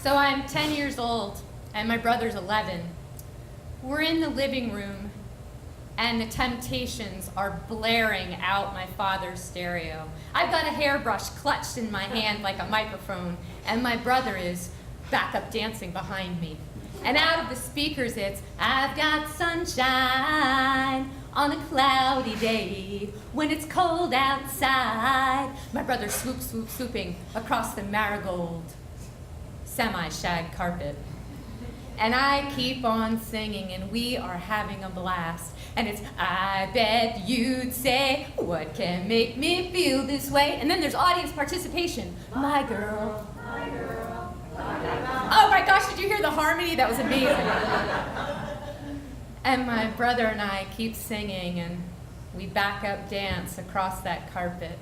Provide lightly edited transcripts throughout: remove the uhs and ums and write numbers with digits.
So I'm 10 years old, and my brother's 11. We're in the living room, and the Temptations are blaring out my father's stereo. I've got a hairbrush clutched in my hand like a microphone, and my brother is back up dancing behind me. And out of the speakers it's, I've got sunshine on a cloudy day when it's cold outside. My brother swooping across the marigold semi-shag carpet. And I keep on singing, and we are having a blast. And it's, I bet you'd say, what can make me feel this way? And then there's audience participation. My girl. My girl. Oh my gosh, did you hear the harmony? That was amazing. And my brother and I keep singing, and we back up dance across that carpet.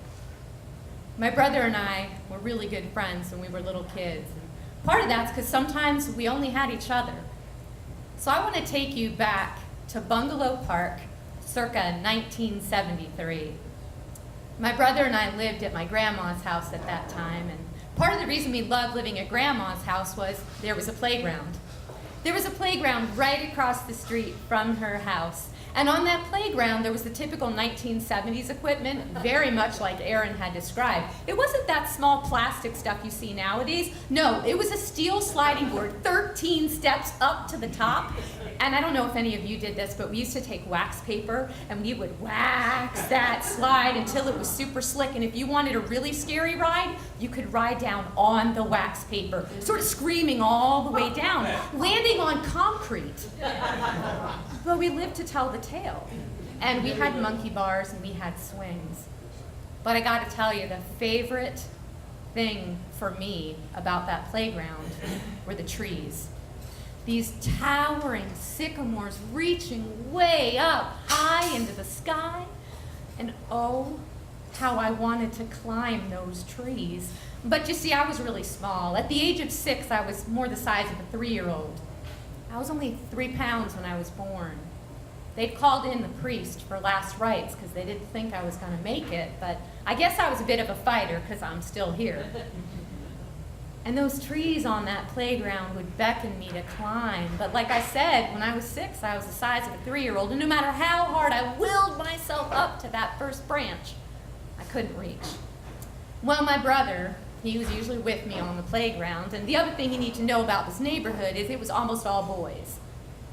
My brother and I were really good friends when we were little kids. And part of that's because sometimes we only had each other. So I want to take you back to Bungalow Park, circa 1973. My brother and I lived at my grandma's house at that time, and part of the reason we loved living at grandma's house was there was a playground. There was a playground right across the street from her house. And on that playground, there was the typical 1970s equipment, very much like Aaron had described. It wasn't that small plastic stuff you see nowadays. No, it was a steel sliding board, 13 steps up to the top. And I don't know if any of you did this, but we used to take wax paper and we would wax that slide until it was super slick. And if you wanted a really scary ride, you could ride down on the wax paper, sort of screaming all the way down, landing on concrete. But we lived to tell the tale. And we had monkey bars and we had swings. But I gotta tell you, the favorite thing for me about that playground were the trees. These towering sycamores reaching way up high into the sky. And oh, how I wanted to climb those trees. But you see, I was really small. At the age of 6, I was more the size of a 3-year-old. I was only 3 pounds when I was born. They'd called in the priest for last rites because they didn't think I was going to make it, but I guess I was a bit of a fighter because I'm still here. And those trees on that playground would beckon me to climb. But like I said, when I was 6, I was the size of a 3-year-old, and no matter how hard I willed myself up to that first branch, I couldn't reach. Well, my brother, he was usually with me on the playground, and the other thing you need to know about this neighborhood is it was almost all boys,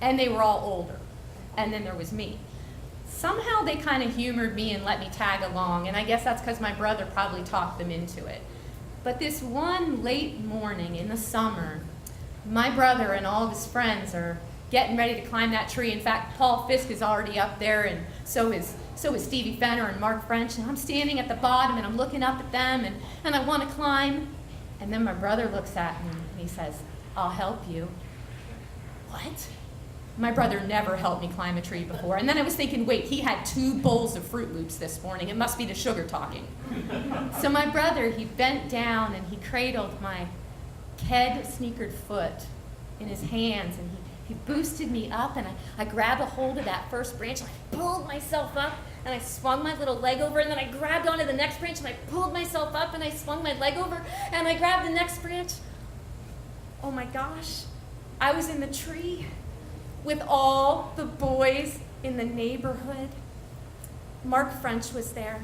and they were all older. And then there was me. Somehow they kind of humored me and let me tag along, and I guess that's because my brother probably talked them into it. But this one late morning in the summer, my brother and all of his friends are getting ready to climb that tree. In fact, Paul Fisk is already up there, and so is Stevie Fenner and Mark French, and I'm standing at the bottom and I'm looking up at them, and I want to climb. And then my brother looks at me and he says, I'll help you. What? My brother never helped me climb a tree before. And then I was thinking, wait, he had 2 bowls of Fruit Loops this morning. It must be the sugar talking. So my brother, he bent down and he cradled my ked-sneakered foot in his hands, and he boosted me up, and I grabbed a hold of that first branch, and I pulled myself up, and I swung my little leg over, and then I grabbed onto the next branch, and I pulled myself up, and I swung my leg over, and I grabbed the next branch. Oh my gosh, I was in the tree with all the boys in the neighborhood. Mark French was there.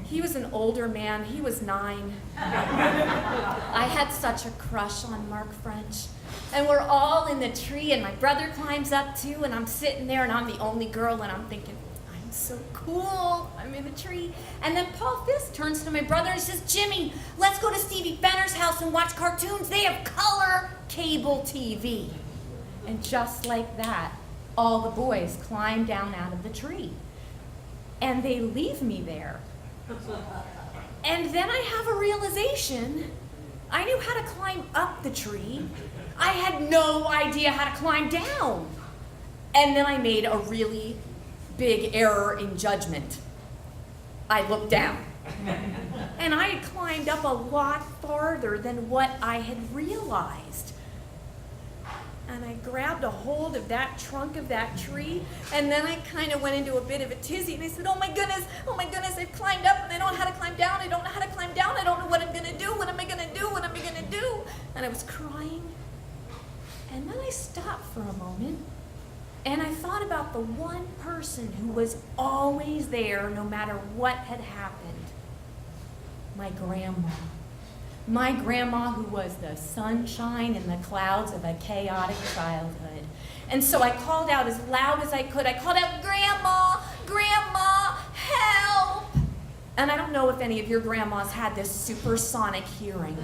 He was an older man. He was 9. I had such a crush on Mark French. And we're all in the tree, and my brother climbs up too, and I'm sitting there, and I'm the only girl, and I'm thinking, I'm so cool. I'm in the tree. And then Paul Fisk turns to my brother and says, Jimmy, let's go to Stevie Fenner's house and watch cartoons. They have color cable TV. And just like that, all the boys climb down out of the tree. And they leave me there. And then I have a realization. I knew how to climb up the tree. I had no idea how to climb down. And then I made a really big error in judgment. I looked down. And I had climbed up a lot farther than what I had realized. And I grabbed a hold of that trunk of that tree, and then I kind of went into a bit of a tizzy, and I said, oh my goodness, I've climbed up, and I don't know how to climb down, I don't know how to climb down, I don't know what I'm going to do, what am I going to do, what am I going to do? and I was crying. And then I stopped for a moment, and I thought about the one person who was always there no matter what had happened. My grandma. My grandma, who was the sunshine in the clouds of a chaotic childhood. And so I called out as loud as I could. I called out, "Grandma, Grandma, help!" And I don't know if any of your grandmas had this supersonic hearing,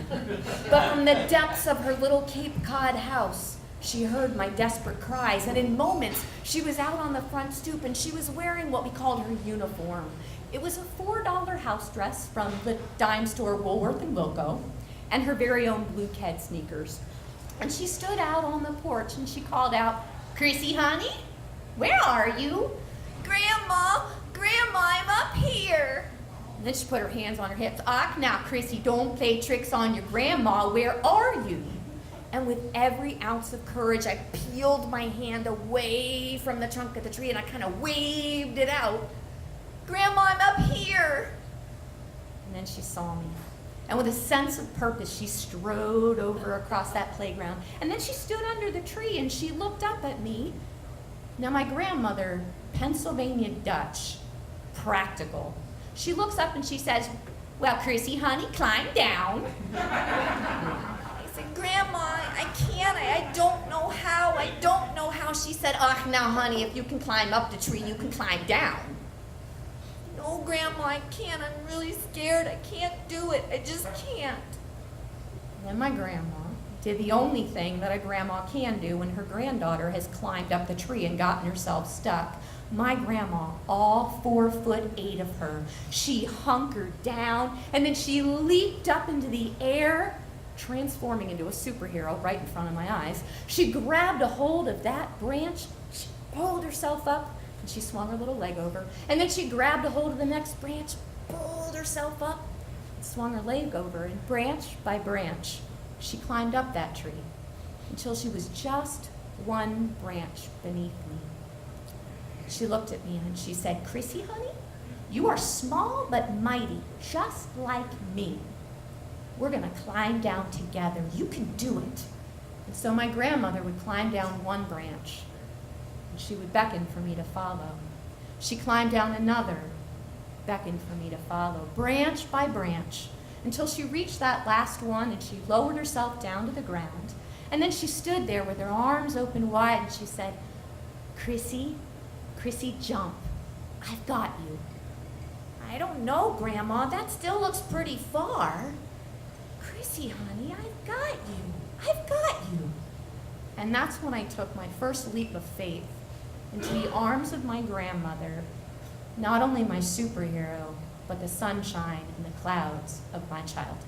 but from the depths of her little Cape Cod house, she heard my desperate cries, and in moments, she was out on the front stoop, and she was wearing what we called her uniform. It was a $4 house dress from the dime store Woolworth and Wilco, and her very own blue Ked sneakers. And she stood out on the porch, and she called out, "Chrissy, honey, where are you?" "Grandma, Grandma, I'm up here." And then she put her hands on her hips. "Ah, now, Chrissy, don't play tricks on your grandma. Where are you?" And with every ounce of courage, I peeled my hand away from the trunk of the tree, and I kind of waved it out. "Grandma, I'm up here." And then she saw me. And with a sense of purpose, she strode over across that playground. And then she stood under the tree, and she looked up at me. Now, my grandmother, Pennsylvania Dutch, practical. She looks up and she says, "Well, Chrissy, honey, climb down." I said, "Grandma, I can't. I don't know how. I don't know how." She said, "Ah, now, honey, if you can climb up the tree, you can climb down." "No, Grandma, I can't. I'm really scared. I can't do it. I just can't." And then my grandma did the only thing that a grandma can do when her granddaughter has climbed up the tree and gotten herself stuck. My grandma, all 4'8" of her, she hunkered down, and then she leaped up into the air, transforming into a superhero right in front of my eyes. She grabbed a hold of that branch, she pulled herself up, and she swung her little leg over. And then she grabbed a hold of the next branch, pulled herself up, and swung her leg over. And branch by branch, she climbed up that tree until she was just one branch beneath me. She looked at me and she said, "Chrissy, honey, you are small but mighty, just like me. We're going to climb down together. You can do it." And so my grandmother would climb down one branch, and she would beckon for me to follow. She climbed down another, beckoned for me to follow, branch by branch, until she reached that last one, and she lowered herself down to the ground. And then she stood there with her arms open wide, and she said, "Chrissy, Chrissy, jump. I've got you." "I don't know, Grandma. That still looks pretty far." "Chrissy, honey, I've got you. I've got you." And that's when I took my first leap of faith into the arms of my grandmother, not only my superhero, but the sunshine and the clouds of my childhood.